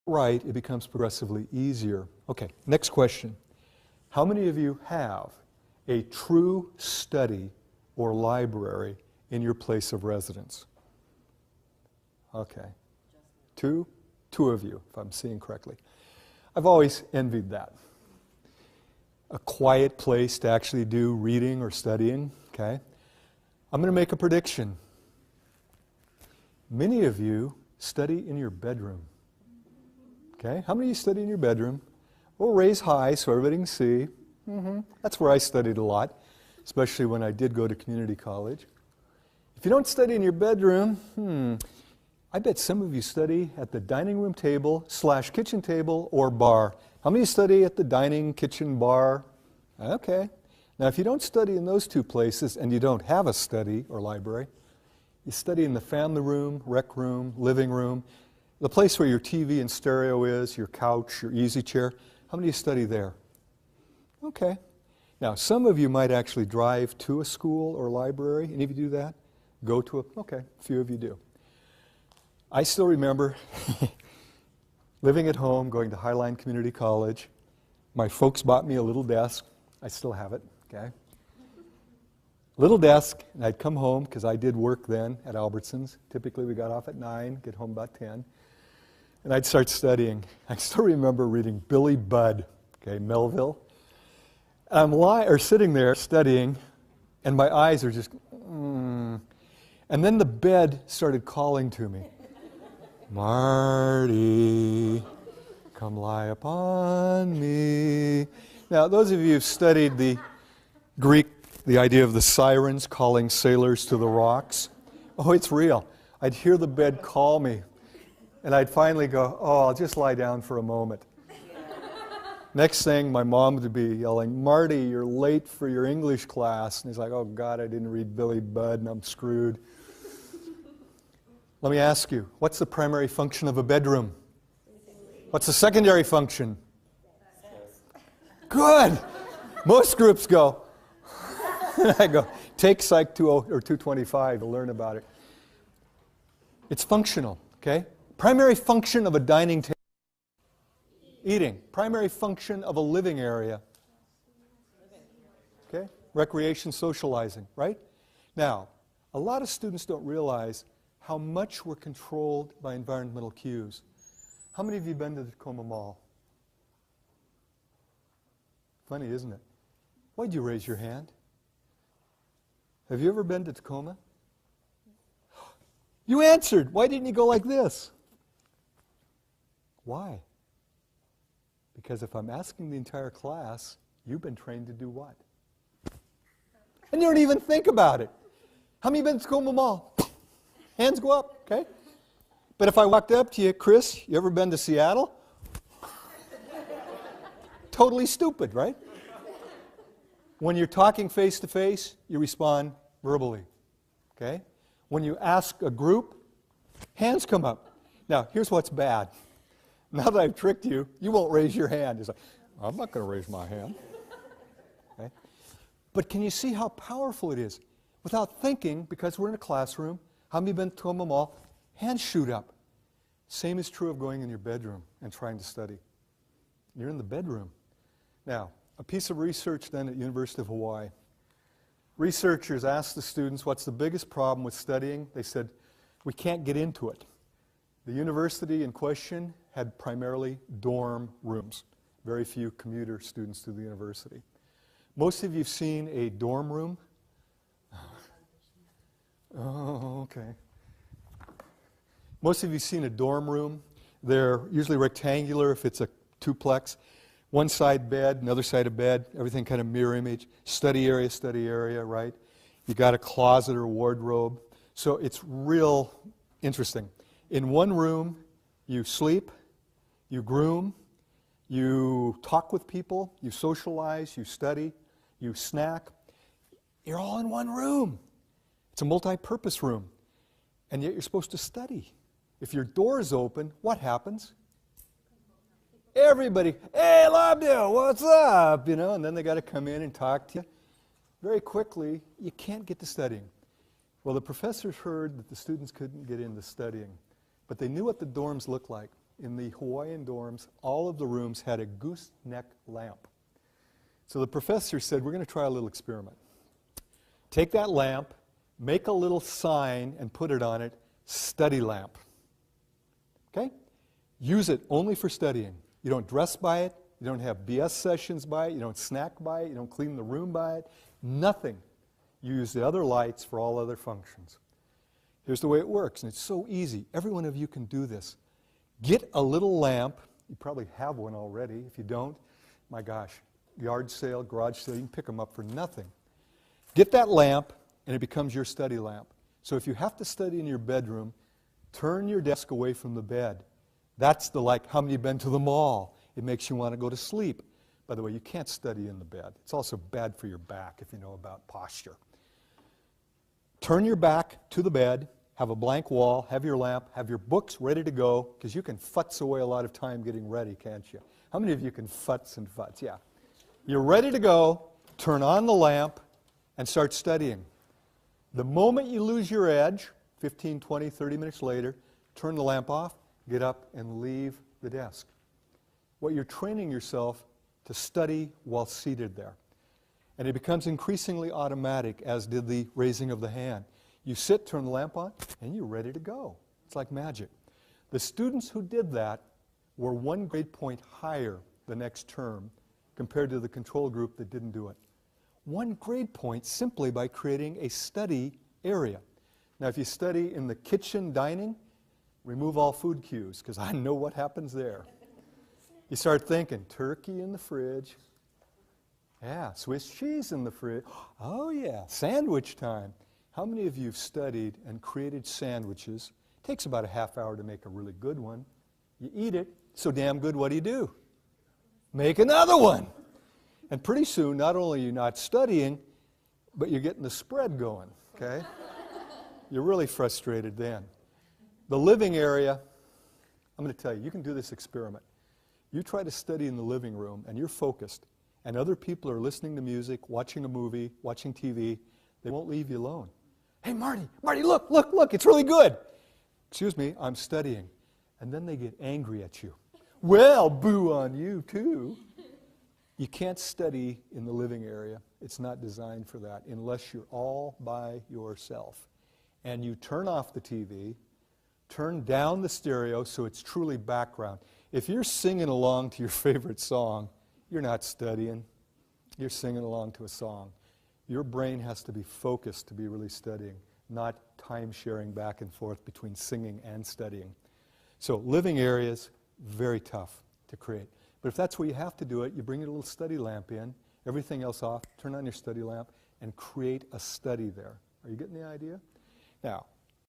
right, it becomes progressively easier. Okay, next question. How many of you have a true study or library in your place of residence? Okay. Two of you, if I'm seeing correctly. I've always envied that. A quiet place to actually do reading or studying, okay? I'm going to make a prediction. Many of you study in your bedroom. Okay? How many of you study in your bedroom? We'll raise high so everybody can see. That's where I studied a lot, especially when I did go to community college. If you don't study in your bedroom, I bet some of you study at the dining room table / kitchen table or bar. How many study at the dining, kitchen, bar? Okay. Now, if you don't study in those two places and you don't have a study or library, you study in the family room, rec room, living room, the place where your TV and stereo is, your couch, your easy chair. How many of you study there? Okay. Now, some of you might actually drive to a school or library. Any of you do that? Go to okay, a few of you do. I still remember living at home, going to Highline Community College. My folks bought me a little desk. I still have it, okay? Little desk, and I'd come home, because I did work then at Albertsons. Typically we got off at 9, get home about 10. And I'd start studying. I still remember reading Billy Budd, okay, Melville. I'm sitting there studying, and my eyes are just, And then the bed started calling to me. Marty, come lie upon me. Now, those of you who've studied the Greek, the idea of the sirens calling sailors to the rocks, oh, it's real. I'd hear the bed call me, and I'd finally go, oh, I'll just lie down for a moment. Next thing, my mom would be yelling, Marty, you're late for your English class. And he's like, oh, God, I didn't read Billy Budd, and I'm screwed. Let me ask you, what's the primary function of a bedroom? What's the secondary function? Good! Most groups go. And I go, take Psych 20 or 225 to learn about it. It's functional, okay? Primary function of a dining table. Eating. Primary function of a living area. Okay? Recreation, socializing, right? Now, a lot of students don't realize how much we're controlled by environmental cues. How many of you have been to the Tacoma Mall? Funny, isn't it? Why'd you raise your hand? Have you ever been to Tacoma? You answered. Why didn't you go like this? Why? Because if I'm asking the entire class, you've been trained to do what? And you don't even think about it. How many have been to Tacoma Mall? Hands go up, okay? But if I walked up to you, Chris, you ever been to Seattle? Totally stupid, right? When you're talking face to face, you respond verbally, okay? When you ask a group, hands come up. Now, here's what's bad. Now that I've tricked you, you won't raise your hand. It's like, I'm not going to raise my hand. Okay? But can you see how powerful it is? Without thinking, because we're in a classroom, how many have been to Tacoma Mall? Hands shoot up. Same is true of going in your bedroom and trying to study. You're in the bedroom. Now, a piece of research done at University of Hawaii. Researchers asked the students, what's the biggest problem with studying? They said, we can't get into it. The university in question had primarily dorm rooms. Very few commuter students to the university. Most of you have seen a dorm room. Oh, okay. Most of you have seen a dorm room. They're usually rectangular if it's a duplex. One side bed, another side of bed, everything kind of mirror image. Study area, right? You got a closet or wardrobe. So it's real interesting. In one room, you sleep, you groom, you talk with people, you socialize, you study, you snack. You're all in one room. It's a multi-purpose room. And yet you're supposed to study. If your door is open, what happens? Everybody, hey, Lobdell, what's up? You know, and then they got to come in and talk to you. Very quickly, you can't get to studying. Well, the professors heard that the students couldn't get into studying, but they knew what the dorms looked like. in the Hawaiian dorms, all of the rooms had a gooseneck lamp. So the professor said, we're going to try a little experiment. Take that lamp, make a little sign and put it on it, study lamp. Okay? Use it only for studying. You don't dress by it, you don't have BS sessions by it, you don't snack by it, you don't clean the room by it, nothing. You use the other lights for all other functions. Here's the way it works, and it's so easy. Every one of you can do this. Get a little lamp. You probably have one already. If you don't, my gosh, yard sale, garage sale, you can pick them up for nothing. Get that lamp, and it becomes your study lamp. So if you have to study in your bedroom, turn your desk away from the bed. That's the like, how many have been to the mall? It makes you want to go to sleep. By the way, you can't study in the bed. It's also bad for your back if you know about posture. Turn your back to the bed, have a blank wall, have your lamp, have your books ready to go, because you can futz away a lot of time getting ready, can't you? How many of you can futz and futz? Yeah. You're ready to go, turn on the lamp, and start studying. The moment you lose your edge, 15, 20, 30 minutes later, turn the lamp off, get up, and leave the desk. What you're training yourself to study while seated there. And it becomes increasingly automatic, as did the raising of the hand. You sit, turn the lamp on, and you're ready to go. It's like magic. The students who did that were 1 grade point higher the next term compared to the control group that didn't do it. 1 grade point simply by creating a study area. Now, if you study in the kitchen dining, remove all food cues, because I know what happens there. You start thinking, turkey in the fridge. Yeah, Swiss cheese in the fridge. Oh yeah, sandwich time. How many of you have studied and created sandwiches? It takes about a half hour to make a really good one. You eat it, so damn good, what do? Make another one. And pretty soon, not only are you not studying, but you're getting the spread going, okay? You're really frustrated then. The living area, I'm going to tell you, you can do this experiment. You try to study in the living room, and you're focused, and other people are listening to music, watching a movie, watching TV. They won't leave you alone. Hey, Marty, look, it's really good. Excuse me, I'm studying. And then they get angry at you. Well, boo on you, too. You can't study in the living area. It's not designed for that unless you're all by yourself. And you turn off the TV, turn down the stereo so it's truly background. If you're singing along to your favorite song, you're not studying. You're singing along to a song. Your brain has to be focused to be really studying, not time sharing back and forth between singing and studying. So living areas, very tough to create. But if that's where you have to do it, you bring your little study lamp in, everything else off, turn on your study lamp, and create a study there. Are you getting the idea? Now,